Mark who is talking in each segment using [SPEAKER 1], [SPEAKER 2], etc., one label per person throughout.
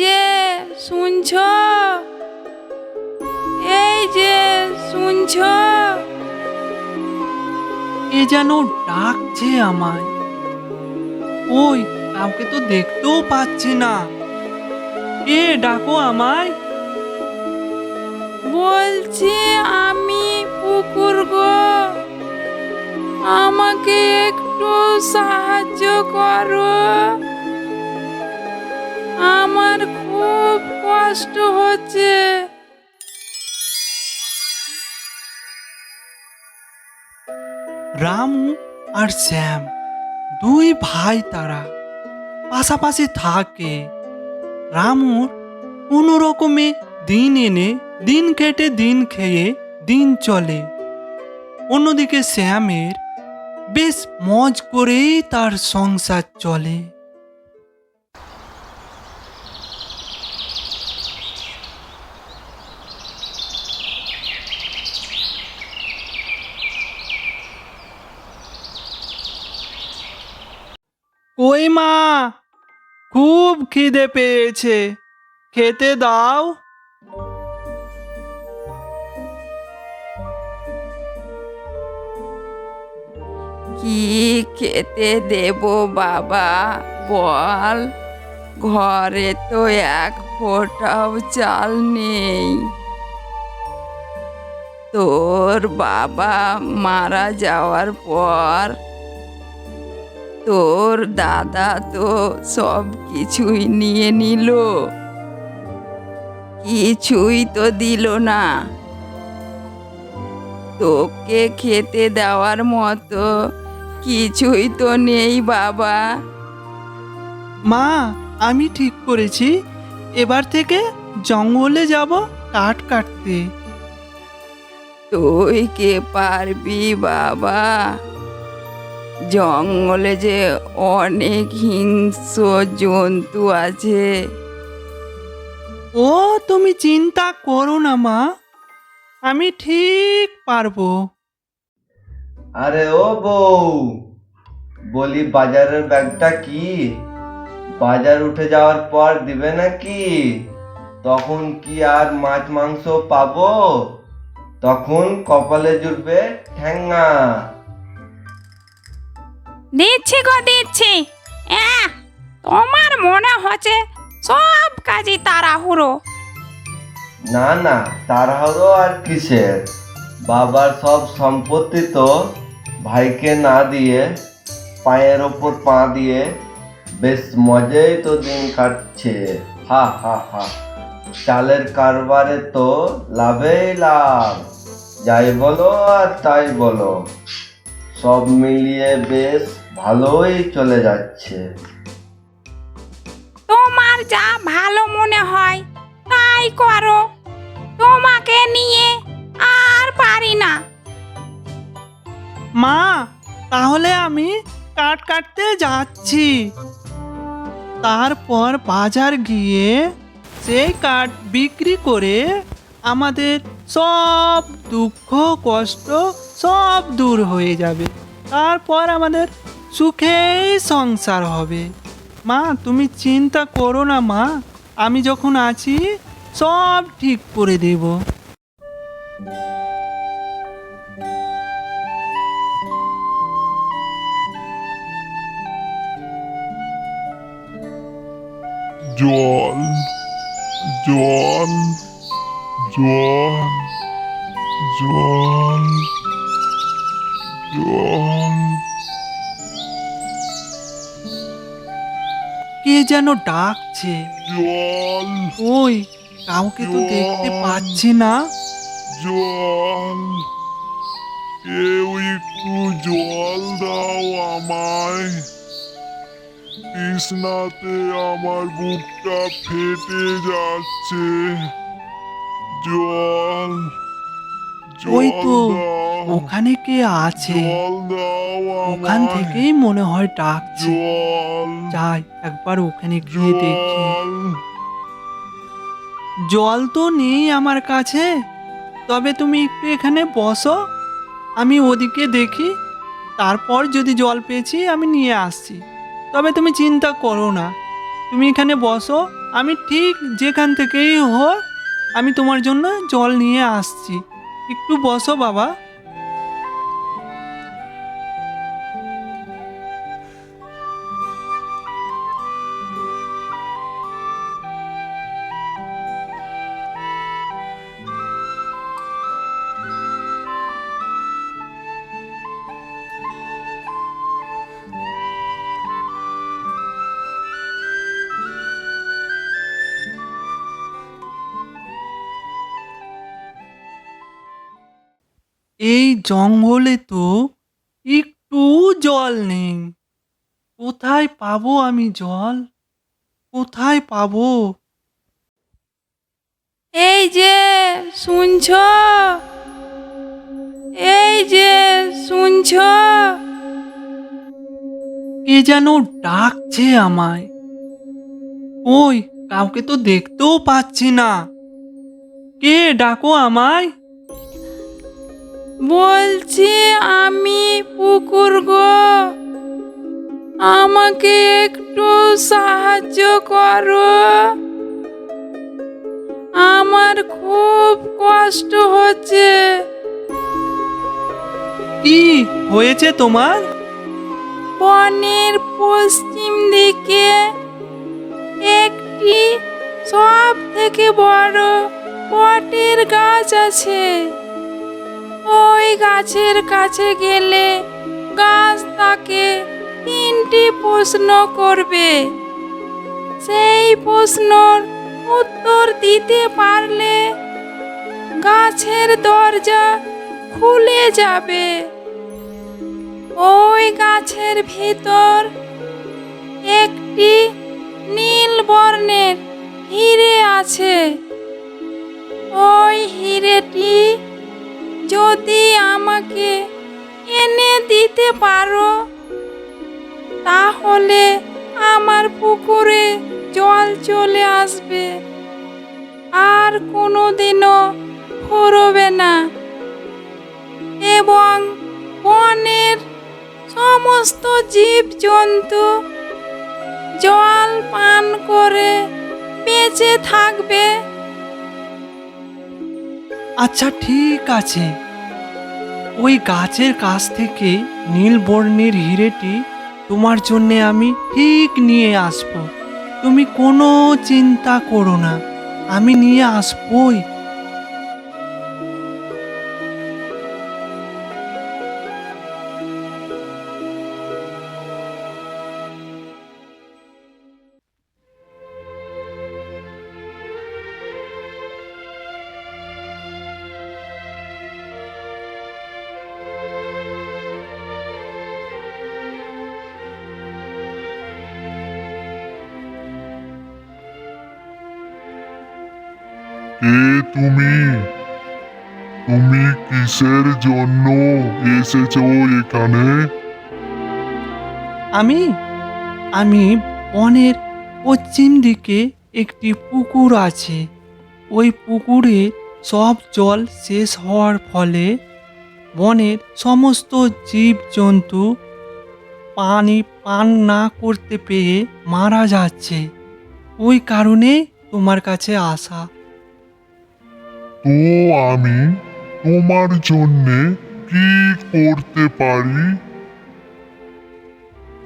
[SPEAKER 1] যে শুনছ, এই যে শুনছ,
[SPEAKER 2] এ যেন ডাকছে আমায়। ওই কাউকে তো দেখতেও পাচ্ছি না। কে ডাকো আমায়?
[SPEAKER 1] বলছি আমি পুকুর গো, আমাকে একটু সাহায্য করো, আমার খুব কষ্ট হচ্ছে।
[SPEAKER 2] রামু আর শ্যাম দুই ভাই, তারা পাশাপাশি থাকে। রামুর কোনো রকমে দিন এনে দিন কেটে দিন খেয়ে দিন চলে। অন্যদিকে শ্যামের বেশ মজ করেই তার সংসার চলে। কই মা, খুব খিদে পেয়েছে, খেতে দাও।
[SPEAKER 1] কি খেতে দেব বাবা বল, ঘরে তো এক ফোঁটাও চাল নেই। তোর বাবা মারা যাওয়ার পর তোর দাদা তো সব কিছুই নিয়ে নিল, কিছুই তো দিল না। তোকে খেতে দেওয়ার মতো কিছুই তো নেই বাবা।
[SPEAKER 2] মা, আমি ঠিক করেছি এবার থেকে জঙ্গলে যাব কাঠ কাটতে।
[SPEAKER 1] তুই কে পারবি বাবা, জঙ্গলে যে অনেক হিংস্র জন্তু আছে।
[SPEAKER 2] ও তুমি চিন্তা করো না মা, আমি ঠিক পারবো।
[SPEAKER 3] আরে ও বউ, বলি বাজারের ব্যাগটা কি বাজার উঠে যাওয়ার পর দিবে নাকি? তখন কি আর মাছ মাংস পাবো? তখন কপালে জুটবে ঠ্যাঙ্গা।
[SPEAKER 1] দিচ্ছি গো দিচ্ছি। তোমার মনে হচ্ছে সব কাজই তাড়াহুড়ো।
[SPEAKER 3] না না, তাড়াহুড়ো আর কিসের? বাবার সব সম্পত্তি তো ভাইকে না দিয়ে পায়ের ওপর পা দিয়ে বেশ মজাই তো দিন কাটছে। হা হা হা। চালের কারবারে তো লাভেই লাভ, যাই বলো আর তাই বলো, সব মিলিয়ে বেশ ভালোই চলে যাচ্ছে।
[SPEAKER 1] তোমার যা ভালো মনে হয় তাই করো, তোমাকে নিয়ে আর পারি না।
[SPEAKER 2] মা, তাহলে আমি কাঠ কাটতে যাচ্ছি। তারপর বাজার গিয়ে সেই কাঠ বিক্রি করে আমাদের সব দুঃখ কষ্ট সব দূর হয়ে যাবে। তারপর আমাদের সুখেই সংসার হবে। মা, তুমি চিন্তা করো না মা, আমি যখন আছি সব ঠিক করে দেব।
[SPEAKER 4] জল জল জল জল জল।
[SPEAKER 2] কে যেন ডাকছে।
[SPEAKER 4] জল
[SPEAKER 2] ওই কাউকে তো দেখতে পাচ্ছি না।
[SPEAKER 4] জল, কেউ একটু জল দাও আমায়, তৃষ্ণাতে আমার বুকটা ফেটে যাচ্ছে। জল
[SPEAKER 2] ওই
[SPEAKER 4] জল
[SPEAKER 2] তো
[SPEAKER 4] দাও,
[SPEAKER 2] ওখানে কে আছে,
[SPEAKER 4] জল দাও
[SPEAKER 2] ওখান
[SPEAKER 4] আমায়।
[SPEAKER 2] থেকেই মনে হয় ডাকছে।
[SPEAKER 4] জল
[SPEAKER 2] যাই একবার ওখানে গিয়ে দেখি।
[SPEAKER 4] জল
[SPEAKER 2] জল তো নেই আমার কাছে, তবে তুমি একটু এখানে বসো, আমি ওদিকে দেখি, তারপর যদি জল পেয়েছি আমি নিয়ে আসছি। তবে তুমি চিন্তা করো না, তুমি এখানে বসো, আমি ঠিক যেখান থেকেই হোক আমি তোমার জন্য জল নিয়ে আসছি। একটু বসো বাবা। এই জঙ্গলে তো একটু জল নেই। কোথায় পাবো আমি জল? কোথায় পাবো?
[SPEAKER 1] এই যে শুনছ, এই যে শুনছ,
[SPEAKER 2] কে যেন ডাকছে আমায়। ওই, কাউকে তো দেখতেও পাচ্ছি না। কে ডাকো আমায়?
[SPEAKER 1] বলছি আমি পুকুর গো, আমাকে একটু সাহায্য করো, আমার খুব কষ্ট হচ্ছে।
[SPEAKER 2] কি হয়েছে তোমার?
[SPEAKER 1] বনের পশ্চিম দিকে একটি সব থেকে বড় বটের গাছ আছে। ওই গাছের কাছে গেলে গাছ তাকে 3টি প্রশ্ন করবে। সেই প্রশ্নর উত্তর দিতে পারলে গাছের দরজা খুলে যাবে। ওই গাছের ভিতর একটি নীল বর্ণের হিরে আছে। ওই হিরেটি যদি আমাকে এনে দিতে পারো, তাহলে আমার পুকুরে জল চলে আসবে, আর কোনোদিনও ফুরবে না, এবং বনের সমস্ত জীবজন্তু জল পান করে বেঁচে থাকবে।
[SPEAKER 2] আচ্ছা ঠিক আছে, ওই গাছের কাছ থেকে নীল বর্ণের হিরেটি তোমার জন্যে আমি ঠিক নিয়ে আসব। তুমি কোনো চিন্তা করো না, আমি নিয়ে আসবই।
[SPEAKER 4] কে তুমি? তুমি কিসের জন্য এসেছো এখানে?
[SPEAKER 2] আমি আমি বনের পশ্চিম দিকে একটি পুকুর আছে। ওই পুকুরে সব জল শেষ হওয়ার ফলে বনের সমস্ত জীবজন্তু পানি পান না করতে পেয়ে মারা যাচ্ছে। ওই কারণে তোমার কাছে আসা।
[SPEAKER 4] তো আমি তোমার জন্যে কি করতে পারি?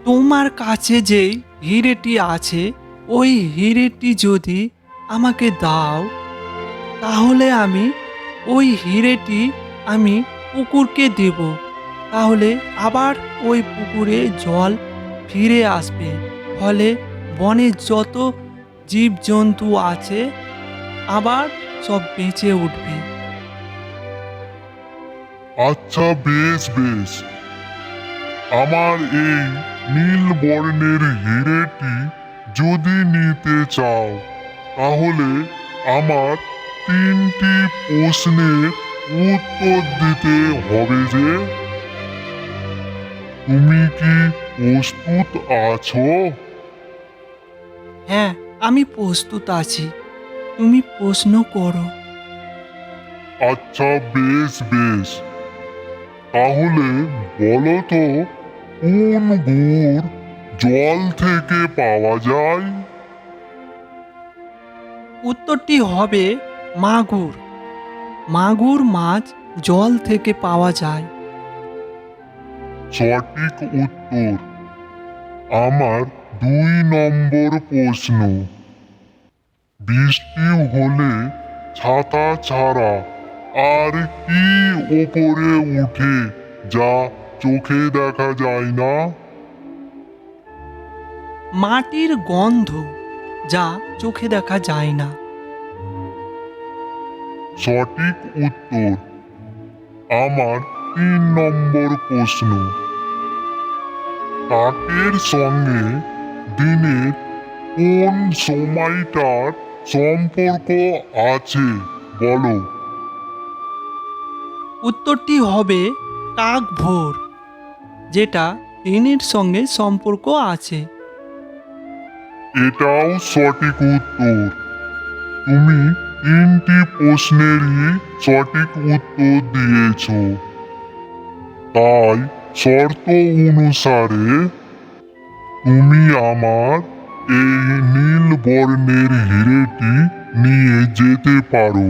[SPEAKER 2] তোমার কাছে যে হিরেটি আছে, ওই হিরেটি যদি আমাকে দাও, তাহলে আমি ওই হিরেটি আমি পুকুরকে দেব। তাহলে আবার ওই পুকুরে জল ফিরে আসবে, ফলে বনে যত জীবজন্তু আছে আবার সব বেঁচে উঠবে।
[SPEAKER 4] আচ্ছা বেশ বেশ, আমার এই নীল বর্ণের হিরেটি যদি নিতে চাও, তাহলে আমার 3টি প্রশ্নের উত্তর দিতে হবে যে। তুমি কি প্রস্তুত আছো?
[SPEAKER 2] হ্যাঁ, আমি প্রস্তুত আছি, তুমি প্রশ্ন করো।
[SPEAKER 4] আচ্ছা বেশ বেশ, তাহলে বলো তো, কোন গুড় জল থেকে পাওয়া যায়?
[SPEAKER 2] উত্তরটি হবে মাগুর। মাগুর মাছ জল থেকে পাওয়া যায়।
[SPEAKER 4] সঠিক উত্তর। আমার 2 নম্বর প্রশ্ন, বৃষ্টি হলে ছাতা ছাড়া আর কি ওপরে উঠে যা চোখে দেখা যায় না?
[SPEAKER 2] মাটির গন্ধ, যা চোখে দেখা যায় না।
[SPEAKER 4] সঠিক উত্তর। আমার 3 নম্বর প্রশ্ন, কাকের সঙ্গে দিনের কোন সময়টার সম্পর্ক আছে বলো?
[SPEAKER 2] উত্তরটি হবে কাক ভোর, যেটা দিনের সঙ্গে সম্পর্ক আছে।
[SPEAKER 4] এটাও সঠিক উত্তর। তুমি 3টি প্রশ্নেরই সঠিক উত্তর দিয়েছ। তাই শর্ত অনুসারে তুমি আমার এই নীল বর্ণের হিরেটি নিয়ে যেতে পারো।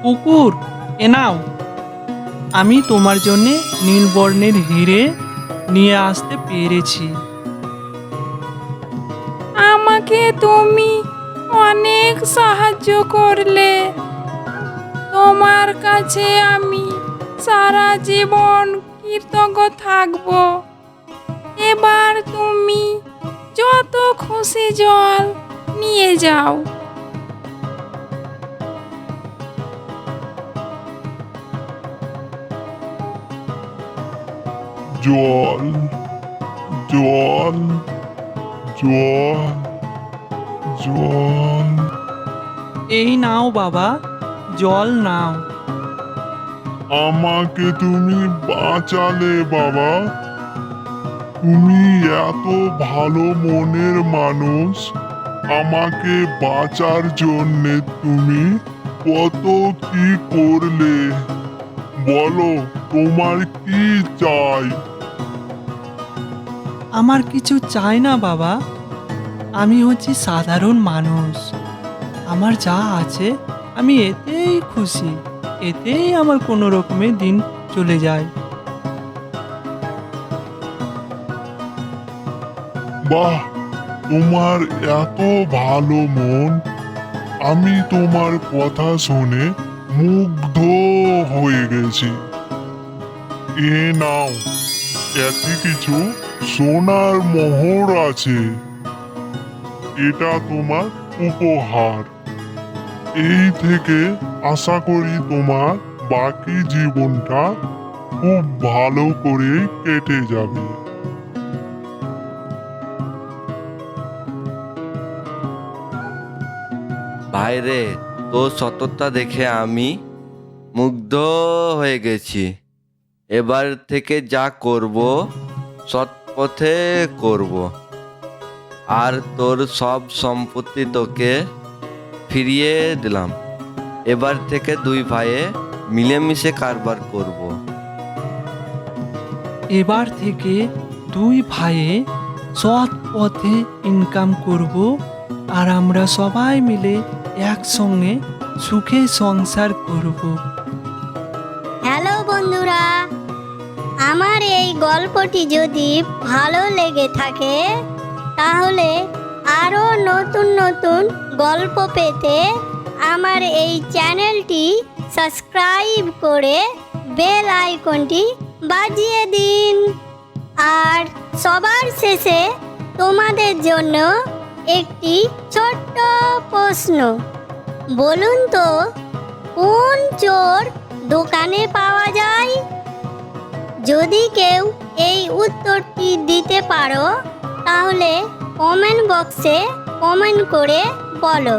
[SPEAKER 2] কুকুর, এ নাও, আমি তোমার জন্যে নীল বর্ণের হিরে নিয়ে আসতে পেরেছি।
[SPEAKER 1] আমাকে তুমি অনেক সাহায্য করলে। তোমার কাছে আমি সারা জীবন কৃতজ্ঞ থাকব। এবার তুমি যত খুশি জল নিয়ে যাও।
[SPEAKER 4] জল, জল, জল, জল।
[SPEAKER 2] এই নাও বাবা, জল নাও।
[SPEAKER 4] আমাকে তুমি বাঁচালে বাবা। তুমি এত ভালো মনের মানুষ। আমাকে বাঁচার জন্যে তুমি কত কি করলে। বলো, তোমার কি চাই?
[SPEAKER 2] আমার কিছু চাই না বাবা, আমি হচ্ছি সাধারণ মানুষ। আমার যা আছে আমি এতেই খুশি, এতেই আমার কোনো রকমে দিন চলে যায়।
[SPEAKER 4] বাহ, তোমার এত ভালো মন। আমি তোমার কথা শুনে মুগ্ধ হয়ে গেছি। এ নাও, এতে কিছু সোনার মোহর আছে। এটা তোমার উপহার। এই থেকে আশা করি তোমার বাকি জীবনটা খুব ভালো করে কেটে যাবে।
[SPEAKER 3] ভাইরে, তোর সততা দেখে আমি মুগ্ধ হয়ে গেছি। এবার থেকে যা করব সৎ পথে করব, আর তোর সব সম্পত্তি তোকে ফিরিয়ে দিলাম। এবার থেকে 2 ভাইয়ে মিলেমিশে কারবার করব।
[SPEAKER 2] এবার থেকে 2 ভাইয়ে সৎ পথে ইনকাম করব, আর আমরা সবাই মিলে একসঙ্গে সুখে সংসার করব।
[SPEAKER 5] হ্যালো বন্ধুরা, আমার এই গল্পটি যদি ভালো লেগে থাকে তাহলে আরও নতুন নতুন গল্প পেতে আমার এই চ্যানেলটি সাবস্ক্রাইব করে বেল আইকনটি বাজিয়ে দিন। আর সবার শেষে তোমাদের জন্য একটি ছোট্ট প্রশ্ন। বলুন তো, কোন চোর দোকানে পাওয়া যায়? যদি কেউ এই উত্তরটি দিতে পারো তাহলে কমেন্ট বক্সে কমেন্ট করে বলো।